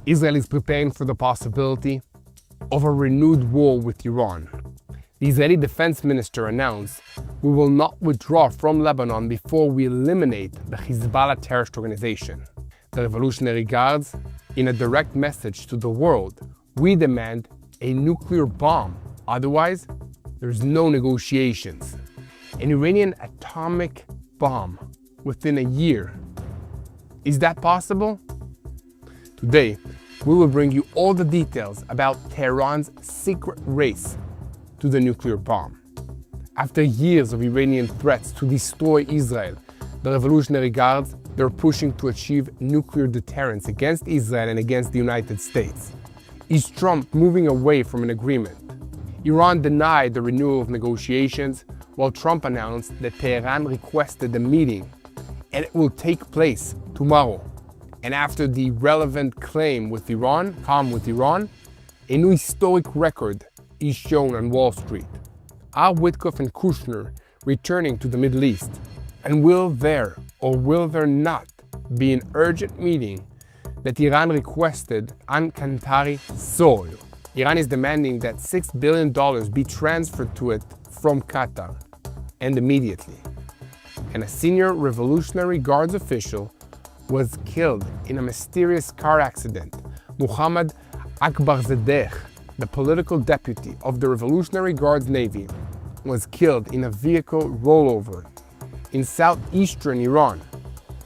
Israel is preparing for the possibility of a renewed war with Iran. The Israeli defense minister announced, "We will not withdraw from Lebanon before we eliminate the Hezbollah terrorist organization." The Revolutionary Guards, in a direct message to the world, "We demand a nuclear bomb. Otherwise, there's no negotiations." An Iranian atomic bomb within a year. Is that possible? Today, we will bring you all the details about Tehran's secret race to the nuclear bomb. After years of Iranian threats to destroy Israel, the Revolutionary Guards, they're pushing to achieve nuclear deterrence against Israel and against the United States. Is Trump moving away from an agreement? Iran denied the renewal of negotiations, while Trump announced that Tehran requested a meeting, and it will take place tomorrow. And after the relevant calm with Iran, a new historic record is shown on Wall Street. Are Witkoff and Kushner returning to the Middle East? And will there or will there not be an urgent meeting that Iran requested on Qatari soil? Iran is demanding that $6 billion be transferred to it from Qatar, and immediately. And a senior Revolutionary Guards official was killed in a mysterious car accident. Muhammad Akbarzadeh, the political deputy of the Revolutionary Guards Navy, was killed in a vehicle rollover in southeastern Iran.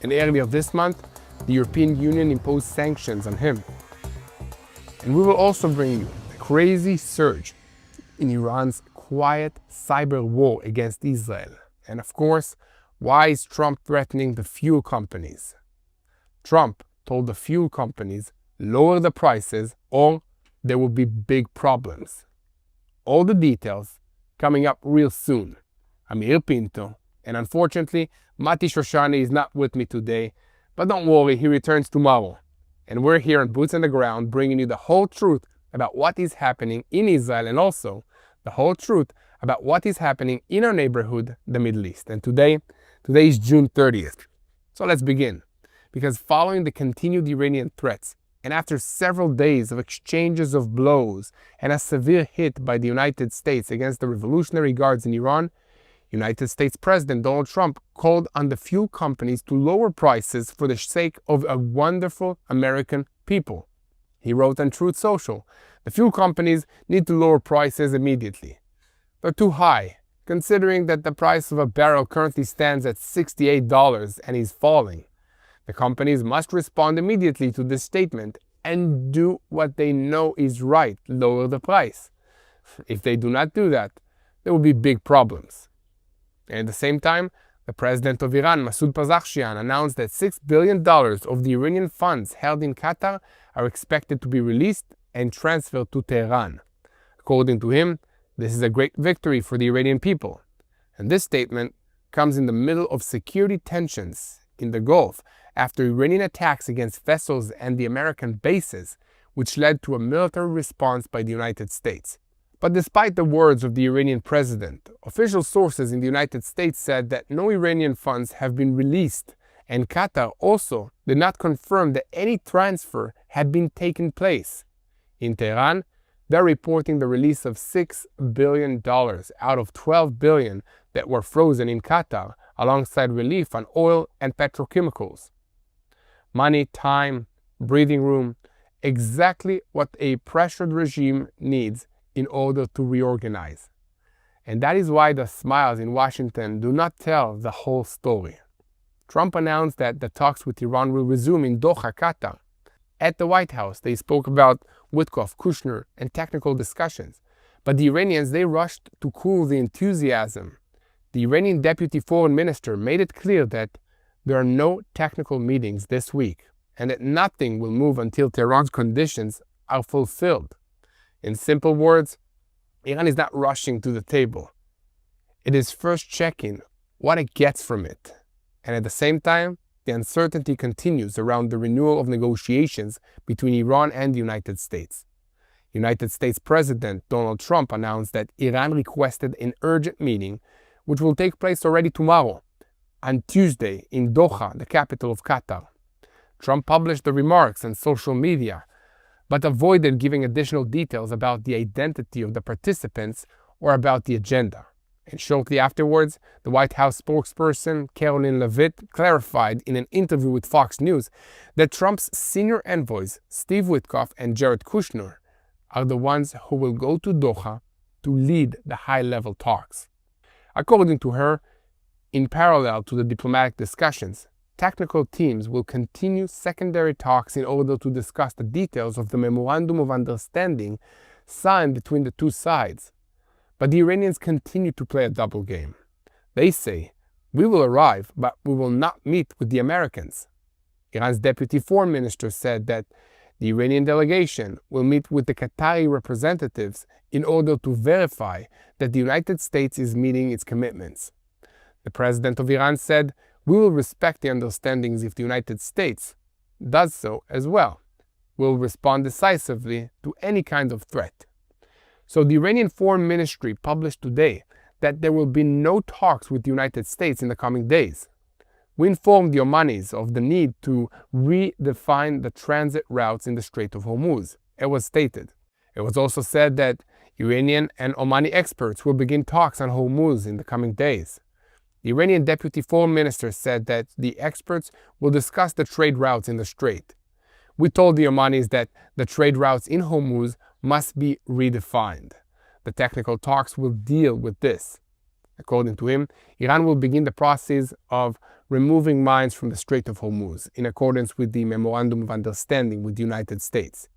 And earlier this month, the European Union imposed sanctions on him. And we will also bring you the crazy surge in Iran's quiet cyber war against Israel. And of course, why is Trump threatening the fuel companies? Trump told the fuel companies, lower the prices or there will be big problems. All the details coming up real soon. I'm Yair Pinto, and unfortunately, Mati Shoshani is not with me today, but don't worry, he returns tomorrow. And we're here on Boots on the Ground bringing you the whole truth about what is happening in Israel and also the whole truth about what is happening in our neighborhood, the Middle East. And today is June 30th. So let's begin. Because following the continued Iranian threats, and after several days of exchanges of blows and a severe hit by the United States against the Revolutionary Guards in Iran, United States President Donald Trump called on the fuel companies to lower prices for the sake of a wonderful American people. He wrote on Truth Social, "The fuel companies need to lower prices immediately. They're too high, considering that the price of a barrel currently stands at $68 and is falling. The companies must respond immediately to this statement and do what they know is right, lower the price. If they do not do that, there will be big problems." And at the same time, the president of Iran, Masoud Pezeshkian, announced that $6 billion of the Iranian funds held in Qatar are expected to be released and transferred to Tehran. According to him, this is a great victory for the Iranian people. And this statement comes in the middle of security tensions in the Gulf after Iranian attacks against vessels and the American bases, which led to a military response by the United States. But despite the words of the Iranian president, official sources in the United States said that no Iranian funds have been released, and Qatar also did not confirm that any transfer had been taken place. In Tehran, they're reporting the release of $6 billion out of $12 billion that were frozen in Qatar, alongside relief on oil and petrochemicals. Money, time, breathing room, exactly what a pressured regime needs in order to reorganize. And that is why the smiles in Washington do not tell the whole story. Trump announced that the talks with Iran will resume in Doha, Qatar. At the White House, they spoke about Witkoff, Kushner, and technical discussions. But the Iranians, they rushed to cool the enthusiasm. The Iranian deputy foreign minister made it clear that there are no technical meetings this week, and that nothing will move until Tehran's conditions are fulfilled. In simple words, Iran is not rushing to the table. It is first checking what it gets from it. And at the same time, the uncertainty continues around the renewal of negotiations between Iran and the United States. United States President Donald Trump announced that Iran requested an urgent meeting, which will take place already tomorrow, on Tuesday, in Doha, the capital of Qatar. Trump published the remarks on social media, but avoided giving additional details about the identity of the participants or about the agenda. And shortly afterwards, the White House spokesperson Caroline Leavitt clarified in an interview with Fox News that Trump's senior envoys, Steve Witkoff and Jared Kushner, are the ones who will go to Doha to lead the high-level talks. According to her, in parallel to the diplomatic discussions, technical teams will continue secondary talks in order to discuss the details of the Memorandum of Understanding signed between the two sides. But the Iranians continue to play a double game. They say, "We will arrive, but we will not meet with the Americans." Iran's deputy foreign minister said that the Iranian delegation will meet with the Qatari representatives in order to verify that the United States is meeting its commitments. The president of Iran said, "We will respect the understandings if the United States does so as well. We will respond decisively to any kind of threat." So the Iranian Foreign Ministry published today that there will be no talks with the United States in the coming days. We informed the Omanis of the need to redefine the transit routes in the Strait of Hormuz, it was stated. It was also said that Iranian and Omani experts will begin talks on Hormuz in the coming days. The Iranian Deputy Foreign Minister said that the experts will discuss the trade routes in the strait. We told the Omanis that the trade routes in Hormuz must be redefined. The technical talks will deal with this. According to him, Iran will begin the process of removing mines from the Strait of Hormuz in accordance with the Memorandum of Understanding with the United States.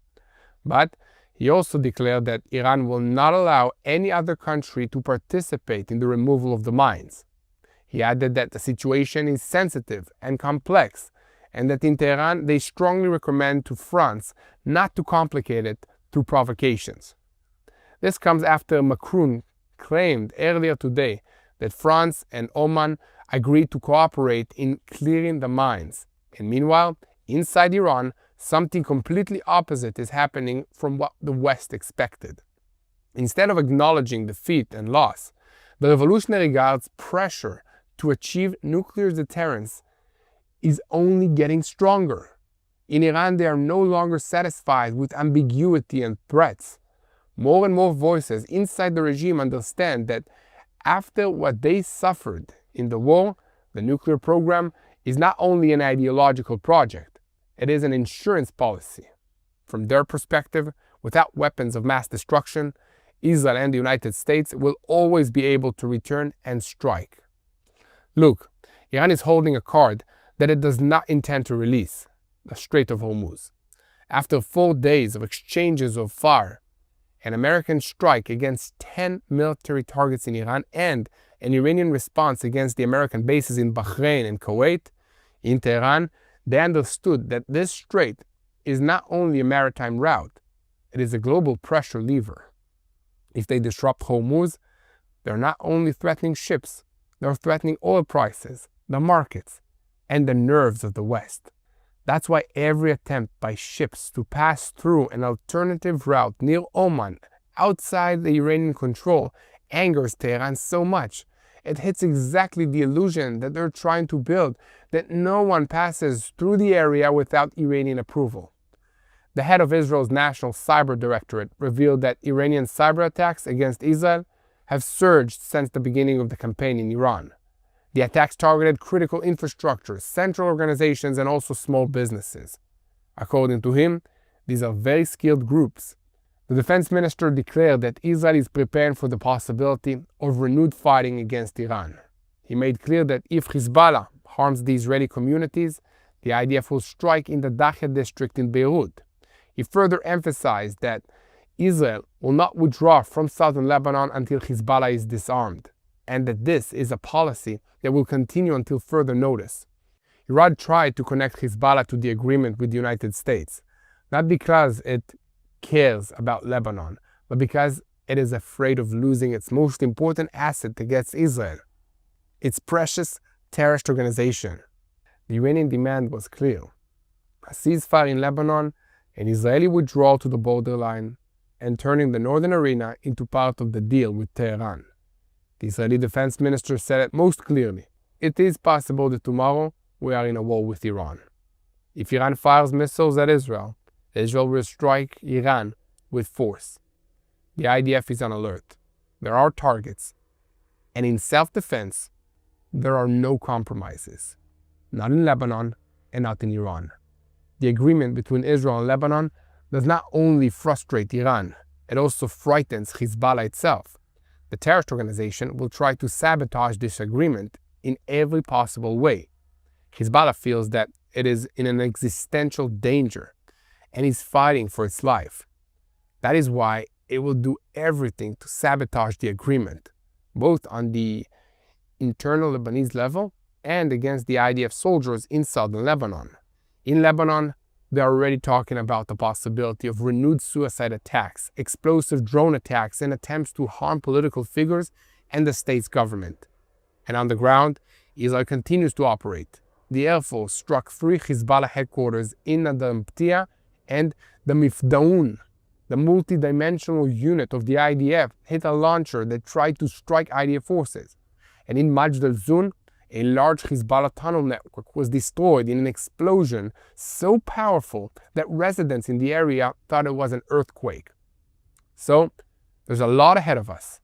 But he also declared that Iran will not allow any other country to participate in the removal of the mines. He added that the situation is sensitive and complex, and that in Tehran they strongly recommend to France not to complicate it through provocations. This comes after Macron claimed earlier today that France and Oman agreed to cooperate in clearing the mines. And meanwhile, inside Iran, something completely opposite is happening from what the West expected. Instead of acknowledging defeat and loss, the Revolutionary Guard's pressure to achieve nuclear deterrence is only getting stronger. In Iran, they are no longer satisfied with ambiguity and threats. More and more voices inside the regime understand that after what they suffered in the war, the nuclear program is not only an ideological project, it is an insurance policy. From their perspective, without weapons of mass destruction, Israel and the United States will always be able to return and strike. Look, Iran is holding a card that it does not intend to release, the Strait of Hormuz. After 4 days of exchanges of fire, an American strike against 10 military targets in Iran, and an Iranian response against the American bases in Bahrain and Kuwait, in Tehran, they understood that this strait is not only a maritime route, it is a global pressure lever. If they disrupt Hormuz, they're not only threatening ships, they're threatening oil prices, the markets, and the nerves of the West. That's why every attempt by ships to pass through an alternative route near Oman, outside the Iranian control, angers Tehran so much. It hits exactly the illusion that they're trying to build, that no one passes through the area without Iranian approval. The head of Israel's National Cyber Directorate revealed that Iranian cyber attacks against Israel have surged since the beginning of the campaign in Iran. The attacks targeted critical infrastructure, central organizations, and also small businesses. According to him, these are very skilled groups. The defense minister declared that Israel is preparing for the possibility of renewed fighting against Iran. He made clear that if Hezbollah harms the Israeli communities, the IDF will strike in the Dakheh district in Beirut. He further emphasized that Israel will not withdraw from southern Lebanon until Hezbollah is disarmed, and that this is a policy that will continue until further notice. Iran tried to connect Hezbollah to the agreement with the United States, not because it cares about Lebanon, but because it is afraid of losing its most important asset against Israel, its precious terrorist organization. The Iranian demand was clear: a ceasefire in Lebanon, an Israeli withdrawal to the borderline, and turning the northern arena into part of the deal with Tehran. The Israeli defense minister said it most clearly: it is possible that tomorrow we are in a war with Iran. If Iran fires missiles at Israel, Israel will strike Iran with force. The IDF is on alert. There are targets. And in self-defense, there are no compromises. Not in Lebanon and not in Iran. The agreement between Israel and Lebanon does not only frustrate Iran, it also frightens Hezbollah itself. The terrorist organization will try to sabotage this agreement in every possible way. Hezbollah feels that it is in an existential danger and is fighting for its life. That is why it will do everything to sabotage the agreement, both on the internal Lebanese level and against the IDF soldiers in southern Lebanon. In Lebanon, they are already talking about the possibility of renewed suicide attacks, explosive drone attacks, and attempts to harm political figures and the state's government. And on the ground, Israel continues to operate. The Air Force struck 3 Hezbollah headquarters in Adamtia, and the Mifdaun, the multi-dimensional unit of the IDF, hit a launcher that tried to strike IDF forces. And in Majd al-Zun, a large Hezbollah tunnel network was destroyed in an explosion so powerful that residents in the area thought it was an earthquake. So, there's a lot ahead of us.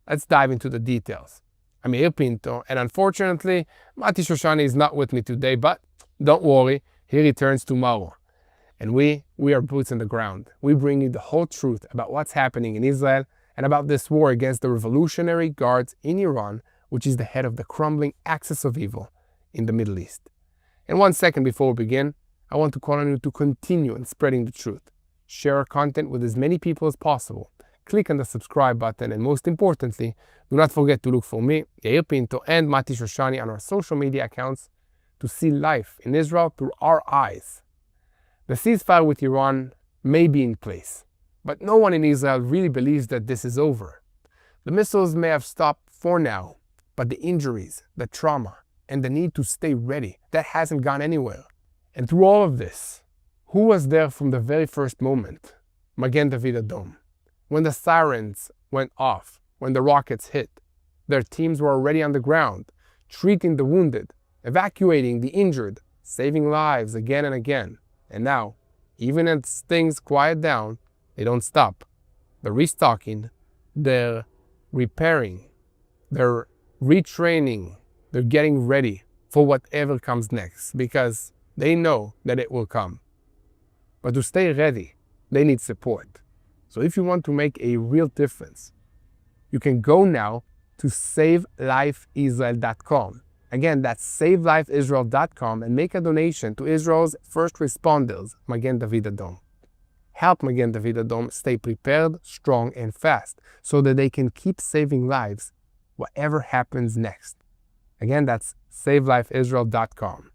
Let's dive into the details. I'm Yair Pinto, and unfortunately, Mati Shoshani is not with me today, but don't worry, he returns tomorrow. And we are boots on the ground. We bring you the whole truth about what's happening in Israel and about this war against the Revolutionary Guards in Iran, which is the head of the crumbling axis of evil in the Middle East. And 1 second before we begin, I want to call on you to continue in spreading the truth. Share our content with as many people as possible. Click on the subscribe button, and most importantly, do not forget to look for me, Yair Pinto, and Mati Shoshani on our social media accounts to see life in Israel through our eyes. The ceasefire with Iran may be in place, but no one in Israel really believes that this is over. The missiles may have stopped for now, but the injuries, the trauma, and the need to stay ready, that hasn't gone anywhere. And through all of this, who was there from the very first moment? Magen David Adom. When the sirens went off, when the rockets hit, their teams were already on the ground, treating the wounded, evacuating the injured, saving lives again and again. And now, even as things quiet down, they don't stop. They're restocking, they're repairing, they're retraining, they're getting ready for whatever comes next, because they know that it will come. But to stay ready, they need support. So if you want to make a real difference, you can go now to SaveLifeIsrael.com. Again, that's SaveLifeIsrael.com, and make a donation to Israel's first responders, Magen David Adom. Help Magen David Adom stay prepared, strong, and fast, so that they can keep saving lives whatever happens next. Again, that's SaveLifeIsrael.com.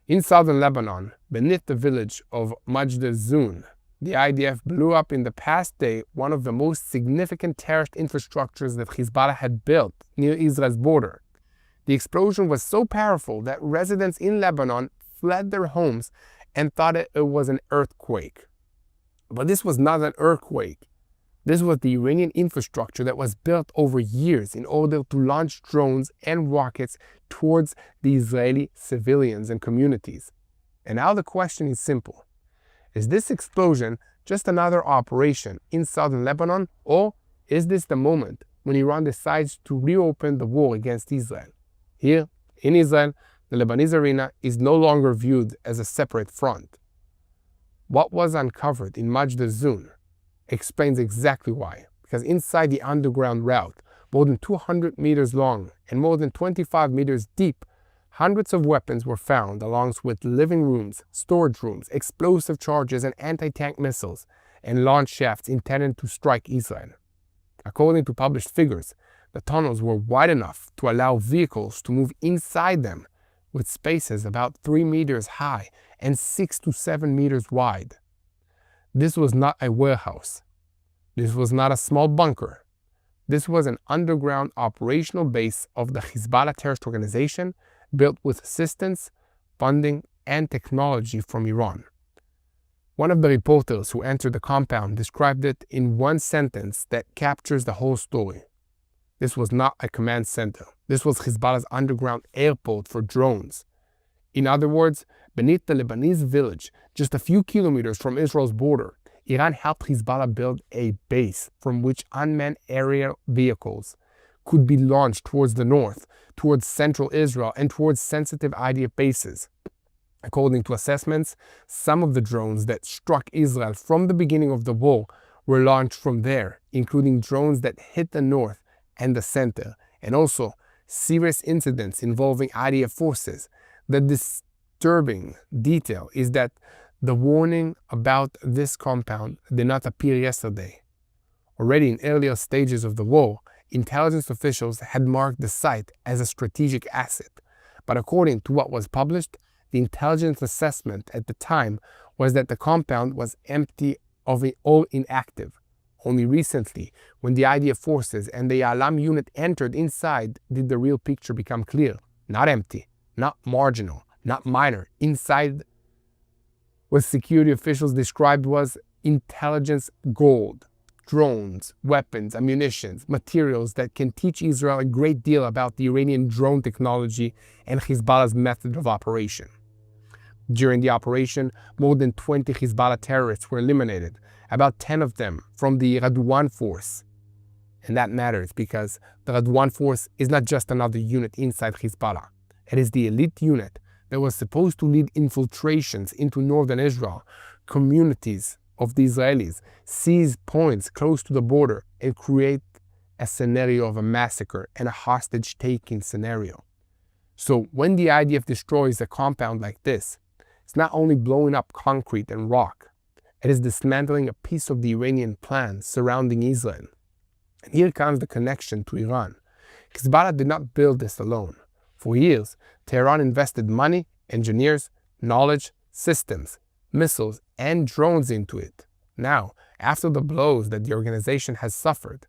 In southern Lebanon, beneath the village of Majd al-Zun, the IDF blew up in the past day one of the most significant terrorist infrastructures that Hezbollah had built near Israel's border. The explosion was so powerful that residents in Lebanon fled their homes and thought it was an earthquake. But this was not an earthquake. This was the Iranian infrastructure that was built over years in order to launch drones and rockets towards the Israeli civilians and communities. And now the question is simple. Is this explosion just another operation in southern Lebanon, or is this the moment when Iran decides to reopen the war against Israel? Here, in Israel, the Lebanese arena is no longer viewed as a separate front. What was uncovered in Majd al-Zun explains exactly why, because inside the underground route, more than 200 meters long and more than 25 meters deep, hundreds of weapons were found, along with living rooms, storage rooms, explosive charges, and anti-tank missiles, and launch shafts intended to strike Israel. According to published figures, the tunnels were wide enough to allow vehicles to move inside them, with spaces about 3 meters high and 6 to 7 meters wide. This was not a warehouse. This was not a small bunker. This was an underground operational base of the Hezbollah terrorist organization, built with assistance, funding, and technology from Iran. One of the reporters who entered the compound described it in one sentence that captures the whole story. This was not a command center. This was Hezbollah's underground airport for drones. In other words, Beneath the Lebanese village, just a few kilometers from Israel's border, Iran helped Hezbollah build a base from which unmanned aerial vehicles could be launched towards the north, towards central Israel, and towards sensitive IDF bases. According to assessments, some of the drones that struck Israel from the beginning of the war were launched from there, including drones that hit the north and the center, and also serious incidents involving IDF forces. The disturbing detail is that the warning about this compound did not appear yesterday. Already in earlier stages of the war, intelligence officials had marked the site as a strategic asset, but according to what was published, the intelligence assessment at the time was that the compound was empty of all inactive. Only recently, when the IDF forces and the Alam unit entered inside, did the real picture become clear. Not empty, not marginal, not minor. Inside, what security officials described was intelligence gold. Drones, weapons, ammunition, materials that can teach Israel a great deal about the Iranian drone technology and Hezbollah's method of operation. During the operation, more than 20 Hezbollah terrorists were eliminated, about 10 of them from the Radwan force. And that matters because the Radwan force is not just another unit inside Hezbollah. It is the elite unit that was supposed to lead infiltrations into northern Israel, communities of the Israelis, seize points close to the border, and create a scenario of a massacre and a hostage-taking scenario. So when the IDF destroys a compound like this, it's not only blowing up concrete and rock, it is dismantling a piece of the Iranian plan surrounding Israel. And here comes the connection to Iran. Hezbollah did not build this alone. For years, Tehran invested money, engineers, knowledge, systems, missiles, and drones into it. Now, after the blows that the organization has suffered,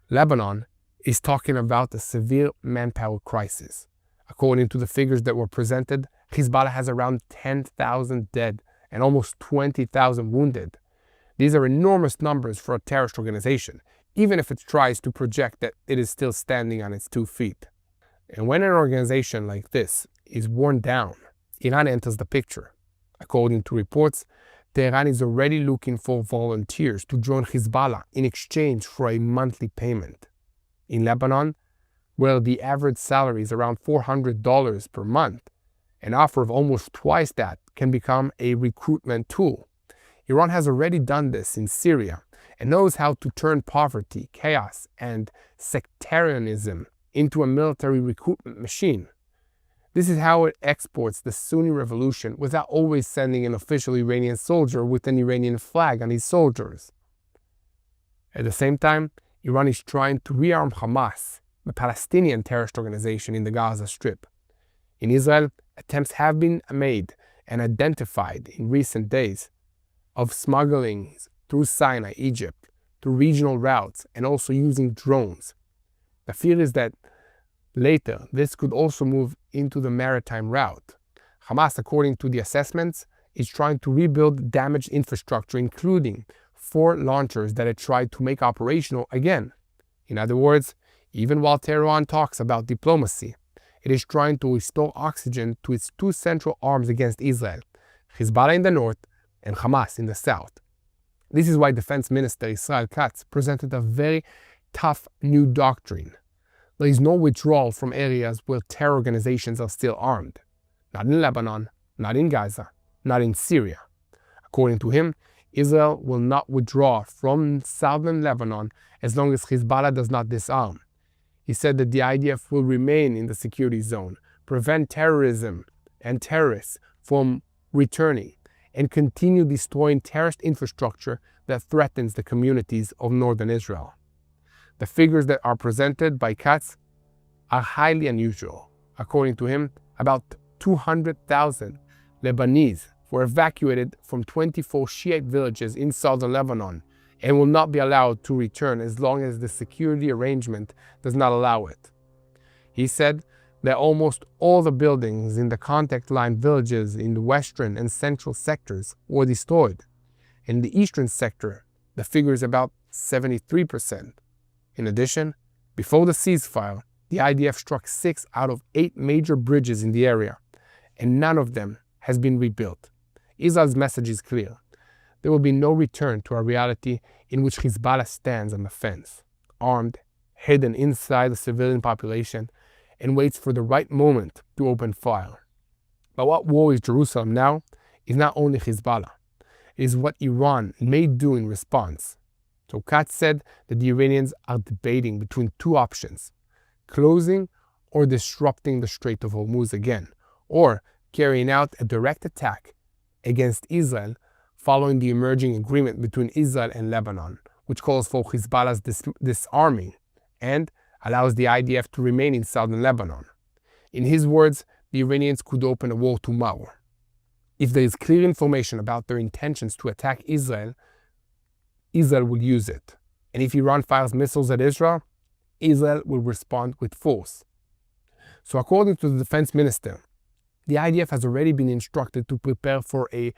Lebanon is talking about a severe manpower crisis. According to the figures that were presented, Hezbollah has around 10,000 dead and almost 20,000 wounded. These are enormous numbers for a terrorist organization, even if it tries to project that it is still standing on its 2 feet. And when an organization like this is worn down, Iran enters the picture. According to reports, Tehran is already looking for volunteers to join Hezbollah in exchange for a monthly payment. In Lebanon, where the average salary is around $400 per month, an offer of almost twice that can become a recruitment tool. Iran has already done this in Syria and knows how to turn poverty, chaos, and sectarianism into a military recruitment machine. This is how it exports the Sunni revolution without always sending an official Iranian soldier with an Iranian flag on his soldiers. At the same time, Iran is trying to rearm Hamas, the Palestinian terrorist organization in the Gaza Strip. In Israel, attempts have been made and identified in recent days of smuggling through Sinai, Egypt, through regional routes, and also using drones. The fear is that later this could also move into the maritime route. Hamas, according to the assessments, is trying to rebuild damaged infrastructure, including 4 launchers that it tried to make operational again. In other words, even while Tehran talks about diplomacy, it is trying to restore oxygen to its 2 central arms against Israel, Hezbollah in the north and Hamas in the south. This is why Defense Minister Israel Katz presented a very tough new doctrine. There is no withdrawal from areas where terror organizations are still armed. Not in Lebanon, not in Gaza, not in Syria. According to him, Israel will not withdraw from southern Lebanon as long as Hezbollah does not disarm. He said that the IDF will remain in the security zone, prevent terrorism and terrorists from returning, and continue destroying terrorist infrastructure that threatens the communities of northern Israel. The figures that are presented by Katz are highly unusual. According to him, about 200,000 Lebanese were evacuated from 24 Shiite villages in southern Lebanon and will not be allowed to return as long as the security arrangement does not allow it. He said that almost all the buildings in the contact line villages in the western and central sectors were destroyed. In the eastern sector, the figure is about 73%. In addition, before the ceasefire, the IDF struck 6 out of 8 major bridges in the area, and none of them has been rebuilt. Israel's message is clear. There will be no return to a reality in which Hezbollah stands on the fence, armed, hidden inside the civilian population, and waits for the right moment to open fire. But what worries Jerusalem now is not only Hezbollah. It is what Iran may do in response. So Katz said that the Iranians are debating between two options: closing or disrupting the Strait of Hormuz again, or carrying out a direct attack against Israel following the emerging agreement between Israel and Lebanon, which calls for Hezbollah's disarming and allows the IDF to remain in southern Lebanon. In his words, the Iranians could open a war tomorrow. If there is clear information about their intentions to attack Israel, Israel will use it. And if Iran fires missiles at Israel, Israel will respond with force. So according to the defense minister, the IDF has already been instructed to prepare for a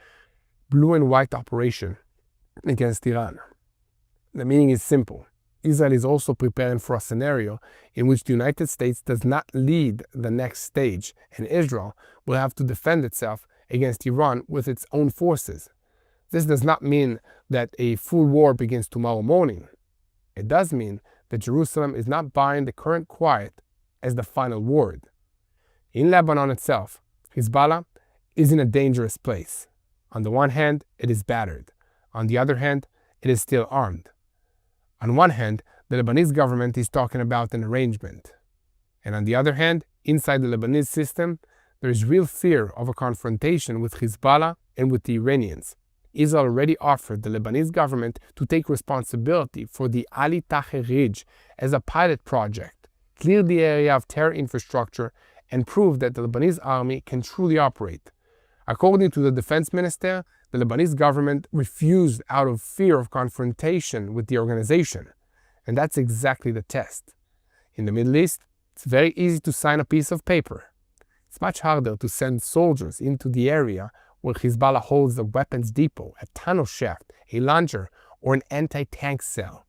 blue and white operation against Iran. The meaning is simple. Israel is also preparing for a scenario in which the United States does not lead the next stage, and Israel will have to defend itself against Iran with its own forces. This does not mean that a full war begins tomorrow morning. It does mean that Jerusalem is not buying the current quiet as the final word. In Lebanon itself, Hezbollah is in a dangerous place. On the one hand, it is battered. On the other hand, it is still armed. On one hand, the Lebanese government is talking about an arrangement. And on the other hand, inside the Lebanese system, there is real fear of a confrontation with Hezbollah and with the Iranians. Israel already offered the Lebanese government to take responsibility for the Ali Taher Ridge as a pilot project, clear the area of terror infrastructure, and prove that the Lebanese army can truly operate. According to the defense minister, the Lebanese government refused out of fear of confrontation with the organization. And that's exactly the test. In the Middle East, it's very easy to sign a piece of paper. It's much harder to send soldiers into the area where Hezbollah holds a weapons depot, a tunnel shaft, a launcher, or an anti-tank cell.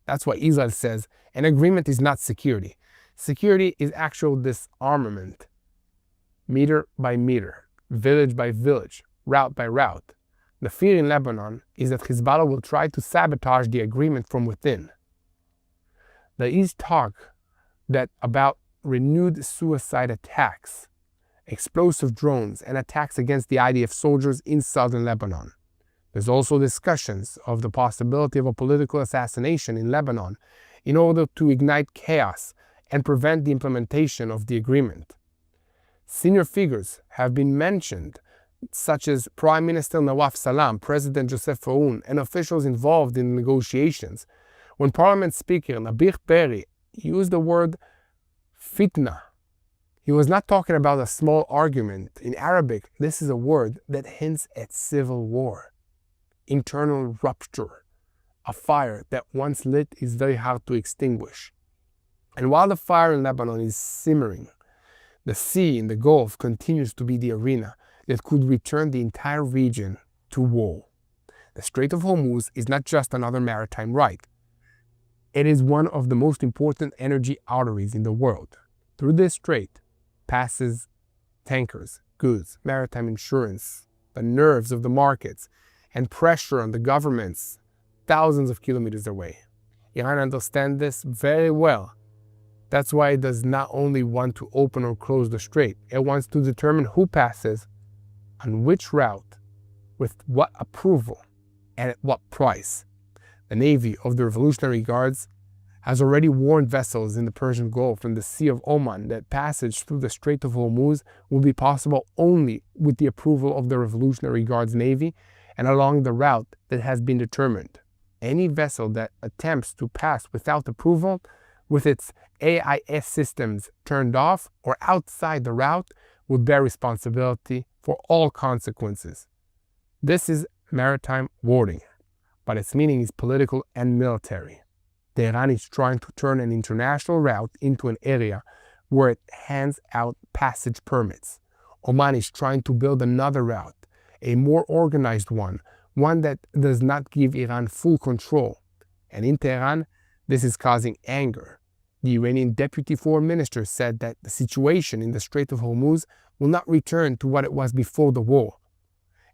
That's why Israel says an agreement is not security. Security is actual disarmament, meter by meter, village by village, route by route. The fear in Lebanon is that Hezbollah will try to sabotage the agreement from within. There is talk about renewed suicide attacks, explosive drones, and attacks against the IDF soldiers in southern Lebanon. There's also discussions of the possibility of a political assassination in Lebanon in order to ignite chaos and prevent the implementation of the agreement. Senior figures have been mentioned, such as Prime Minister Nawaf Salam, President Joseph Aoun, and officials involved in the negotiations. When Parliament Speaker Nabih Berri used the word fitna, he was not talking about a small argument. In Arabic, this is a word that hints at civil war, internal rupture, a fire that once lit is very hard to extinguish. And while the fire in Lebanon is simmering, the sea in the Gulf continues to be the arena that could return the entire region to war. The Strait of Hormuz is not just another maritime right. It is one of the most important energy arteries in the world. Through this strait passes tankers, goods, maritime insurance, the nerves of the markets, and pressure on the governments thousands of kilometers away. Iran understands this very well. That's why it does not only want to open or close the strait, it wants to determine who passes, on which route, with what approval, and at what price. The Navy of the Revolutionary Guards has already warned vessels in the Persian Gulf and the Sea of Oman that passage through the Strait of Hormuz will be possible only with the approval of the Revolutionary Guards Navy and along the route that has been determined. Any vessel that attempts to pass without approval, with its AIS systems turned off or outside the route, will bear responsibility for all consequences. This is maritime wording, but its meaning is political and military. Tehran is trying to turn an international route into an area where it hands out passage permits. Oman is trying to build another route, a more organized one that does not give Iran full control. And in Tehran, this is causing anger. The Iranian deputy foreign minister said that the situation in the Strait of Hormuz will not return to what it was before the war,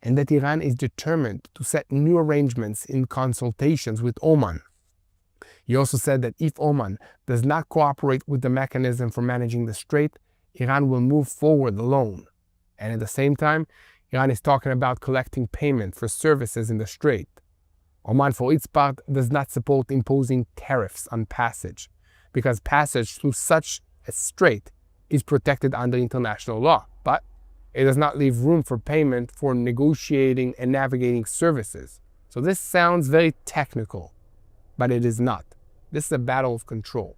and that Iran is determined to set new arrangements in consultations with Oman. He also said that if Oman does not cooperate with the mechanism for managing the strait, Iran will move forward alone. And at the same time, Iran is talking about collecting payment for services in the strait. Oman, for its part, does not support imposing tariffs on passage, because passage through such a strait is protected under international law, but it does not leave room for payment for negotiating and navigating services. So this sounds very technical, but it is not. This is a battle of control.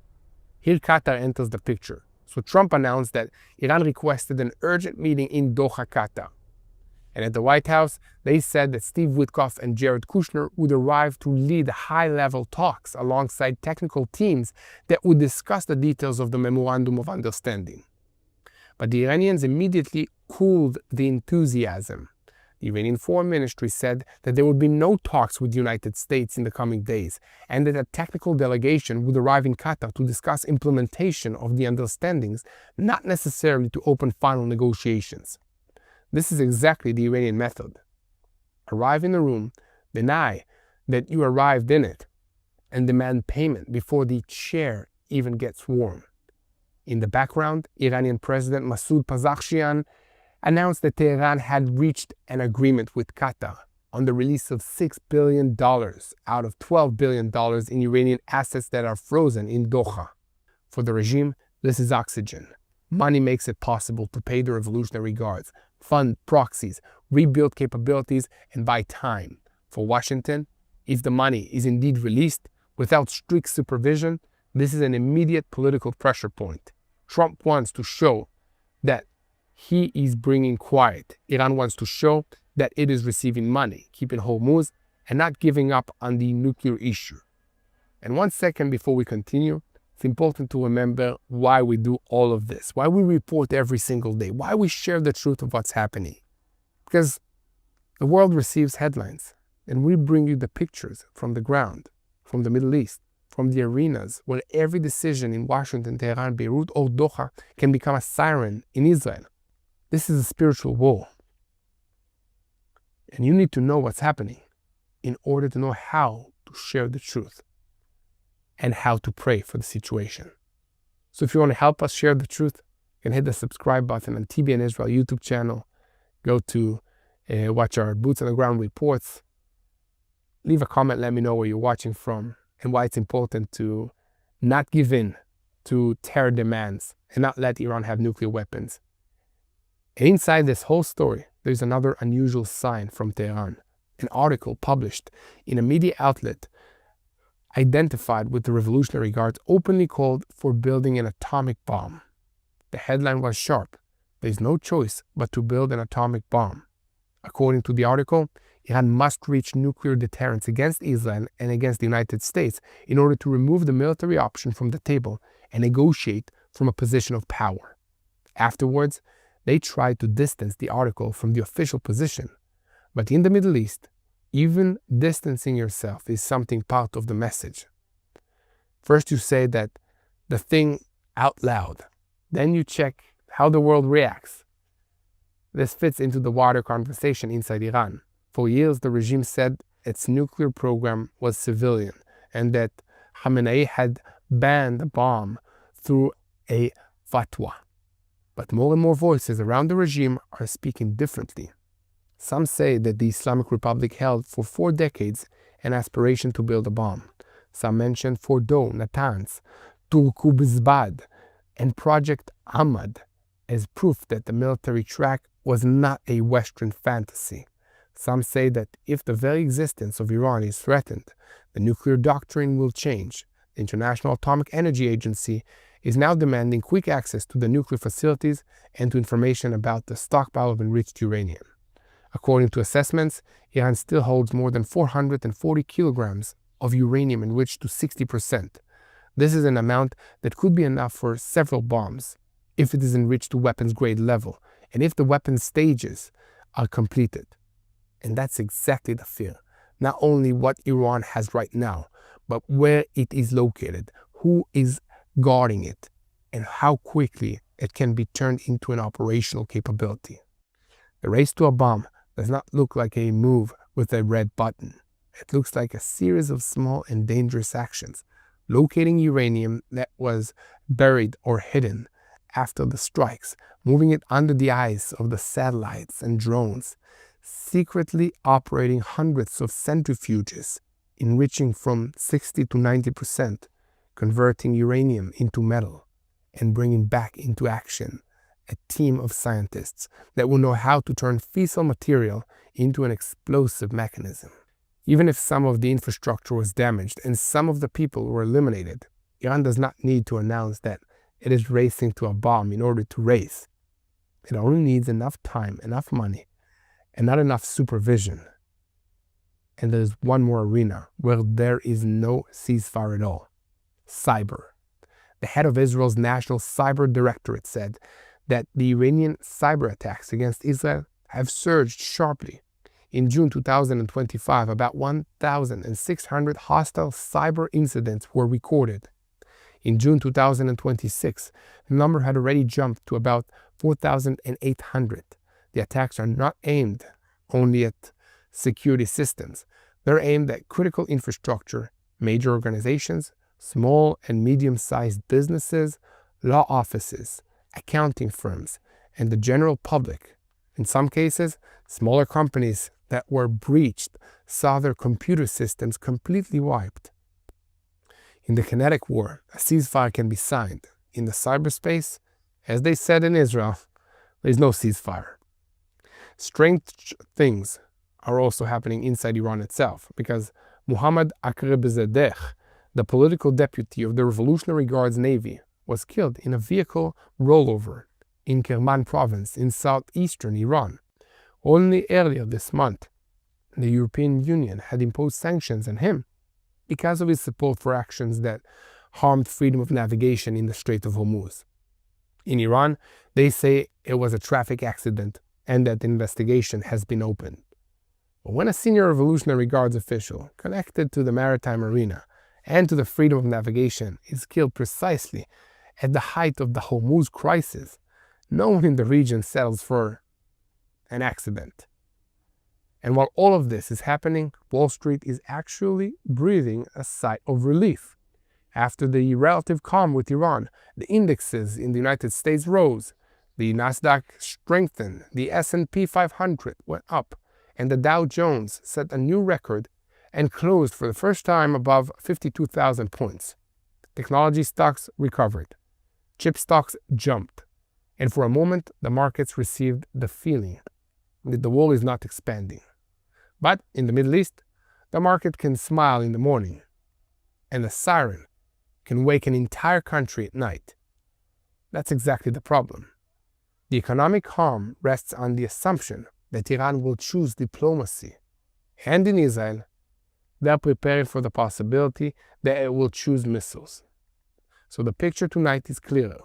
Here Qatar enters the picture. So Trump announced that Iran requested an urgent meeting in Doha, Qatar. And at the White House, they said that Steve Witkoff and Jared Kushner would arrive to lead high-level talks alongside technical teams that would discuss the details of the Memorandum of Understanding. But the Iranians immediately cooled the enthusiasm. The Iranian Foreign Ministry said that there would be no talks with the United States in the coming days, and that a technical delegation would arrive in Qatar to discuss implementation of the understandings, not necessarily to open final negotiations. This is exactly the Iranian method. Arrive in a room, deny that you arrived in it, and demand payment before the chair even gets warm. In the background, Iranian President Masoud Pezeshkian announced that Tehran had reached an agreement with Qatar on the release of $6 billion out of $12 billion in Iranian assets that are frozen in Doha. For the regime, this is oxygen. Money makes it possible to pay the Revolutionary Guards, fund proxies, rebuild capabilities, and buy time. For Washington, if the money is indeed released without strict supervision, this is an immediate political pressure point. Trump wants to show that he is bringing quiet. Iran wants to show that it is receiving money, keeping Hormuz, and not giving up on the nuclear issue. And 1 second before we continue, it's important to remember why we do all of this, why we report every single day, why we share the truth of what's happening. Because the world receives headlines, and we bring you the pictures from the ground, from the Middle East, from the arenas where every decision in Washington, Tehran, Beirut, or Doha can become a siren in Israel. This is a spiritual war. And you need to know what's happening in order to know how to share the truth and how to pray for the situation. So if you want to help us share the truth, you can hit the subscribe button on TBN Israel YouTube channel. Go to watch our Boots on the Ground reports. Leave a comment, let me know where you're watching from and why it's important to not give in to terror demands and not let Iran have nuclear weapons. And inside this whole story, there's another unusual sign from Tehran. An article published in a media outlet identified with the Revolutionary Guards openly called for building an atomic bomb. The headline was sharp. There's no choice but to build an atomic bomb. According to the article, Iran must reach nuclear deterrence against Israel and against the United States in order to remove the military option from the table and negotiate from a position of power. Afterwards, they tried to distance the article from the official position. But in the Middle East, even distancing yourself is something part of the message. First you say that the thing out loud. Then you check how the world reacts. This fits into the wider conversation inside Iran. For years, the regime said its nuclear program was civilian and that Khamenei had banned the bomb through a fatwa. But more and more voices around the regime are speaking differently. Some say that the Islamic Republic held for 4 decades an aspiration to build a bomb. Some mention Fordo, Natanz, Turkubzbad, and Project Ahmad as proof that the military track was not a Western fantasy. Some say that if the very existence of Iran is threatened, the nuclear doctrine will change. The International Atomic Energy Agency is now demanding quick access to the nuclear facilities and to information about the stockpile of enriched uranium. According to assessments, Iran still holds more than 440 kilograms of uranium enriched to 60%. This is an amount that could be enough for several bombs if it is enriched to weapons-grade level and if the weapons stages are completed. And that's exactly the fear. Not only what Iran has right now, but where it is located, who is guarding it, and how quickly it can be turned into an operational capability. The race to a bomb does not look like a move with a red button. It looks like a series of small and dangerous actions, locating uranium that was buried or hidden after the strikes, moving it under the eyes of the satellites and drones, secretly operating hundreds of centrifuges, enriching from 60 to 90%, converting uranium into metal, and bringing back into action a team of scientists that will know how to turn fissile material into an explosive mechanism. Even if some of the infrastructure was damaged and some of the people were eliminated, Iran does not need to announce that it is racing to a bomb in order to race. It only needs enough time, enough money, and not enough supervision. And there is one more arena where there is no ceasefire at all: cyber. The head of Israel's National Cyber Directorate said that the Iranian cyber attacks against Israel have surged sharply. In June 2025, about 1,600 hostile cyber incidents were recorded. In June 2026, the number had already jumped to about 4,800. The attacks are not aimed only at security systems. They're aimed at critical infrastructure, major organizations, small and medium-sized businesses, law offices, accounting firms, and the general public. In some cases, smaller companies that were breached saw their computer systems completely wiped. In the kinetic war, a ceasefire can be signed. In the cyberspace, as they said in Israel, there is no ceasefire. Strange things are also happening inside Iran itself, because Muhammad Akribzadeh, the political deputy of the Revolutionary Guards Navy, was killed in a vehicle rollover in Kerman province in southeastern Iran. Only earlier this month, the European Union had imposed sanctions on him because of his support for actions that harmed freedom of navigation in the Strait of Hormuz. In Iran, they say it was a traffic accident and that investigation has been opened. But when a senior Revolutionary Guards official connected to the maritime arena and to the freedom of navigation is killed precisely at the height of the Hormuz crisis, no one in the region settles for an accident. And while all of this is happening, Wall Street is actually breathing a sigh of relief. After the relative calm with Iran, the indexes in the United States rose, the Nasdaq strengthened, the S&P 500 went up, and the Dow Jones set a new record and closed for the first time above 52,000 points. Technology stocks recovered. Chip stocks jumped. And for a moment, the markets received the feeling that the wall is not expanding. But in the Middle East, the market can smile in the morning, and the siren can wake an entire country at night. That's exactly the problem. The economic harm rests on the assumption that Iran will choose diplomacy. And in Israel, they're preparing for the possibility that it will choose missiles. So the picture tonight is clearer.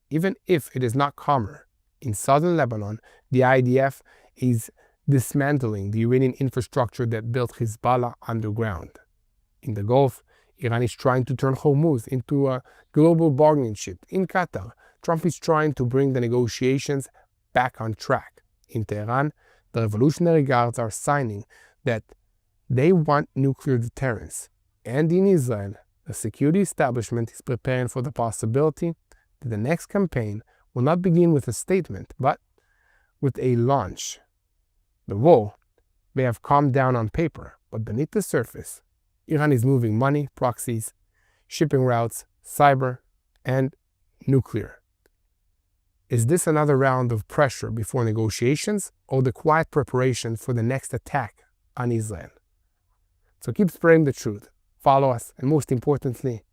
Even if it is not calmer, in southern Lebanon, the IDF is dismantling the Iranian infrastructure that built Hezbollah underground. In the Gulf, Iran is trying to turn Hormuz into a global bargaining chip. In Qatar, Trump is trying to bring the negotiations back on track. In Tehran, the Revolutionary Guards are signing that they want nuclear deterrence. And in Israel, the security establishment is preparing for the possibility that the next campaign will not begin with a statement, but with a launch. The war may have calmed down on paper, but beneath the surface, Iran is moving money, proxies, shipping routes, cyber, and nuclear. Is this another round of pressure before negotiations, or the quiet preparation for the next attack on Israel? So keep spreading the truth, follow us, and most importantly,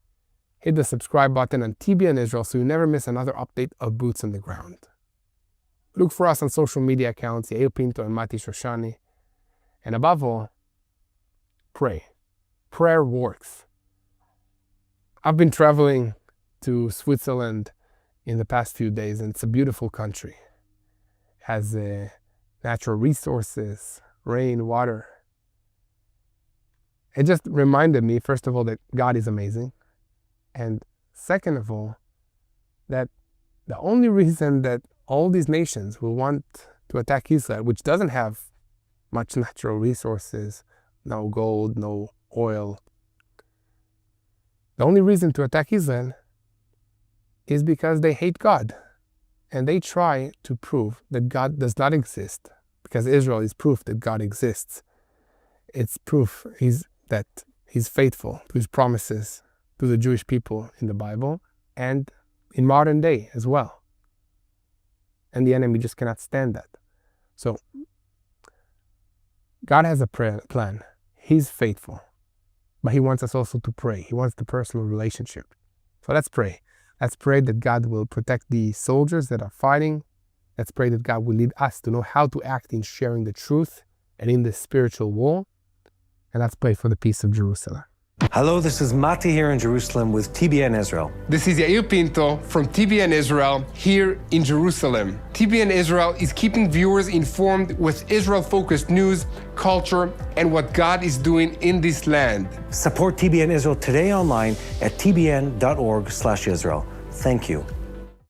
hit the subscribe button on TBN Israel so you never miss another update of Boots on the Ground. Look for us on social media accounts, Yair Pinto and Mati Shoshani. And above all, pray. Prayer works. I've been traveling to Switzerland in the past few days, and it's a beautiful country. It has natural resources, rain, water. It just reminded me, first of all, that God is amazing. And second of all, that The only reason that all these nations will want to attack Israel, which doesn't have much natural resources, no gold, no oil, the only reason to attack Israel is because they hate God. And they try to prove that God does not exist, because Israel is proof that God exists. It's proof that He's faithful to His promises to the Jewish people in the Bible and in modern day as well. And the enemy just cannot stand that. So God has a plan. He's faithful. But He wants us also to pray. He wants the personal relationship. So let's pray. Let's pray that God will protect the soldiers that are fighting. Let's pray that God will lead us to know how to act in sharing the truth and in the spiritual war. And let's pray for the peace of Jerusalem. Hello, this is Mati here in Jerusalem with TBN Israel. This is Yair Pinto from TBN Israel here in Jerusalem. TBN Israel is keeping viewers informed with Israel-focused news, culture, and what God is doing in this land. Support TBN Israel today online at tbn.org/Israel. Thank you.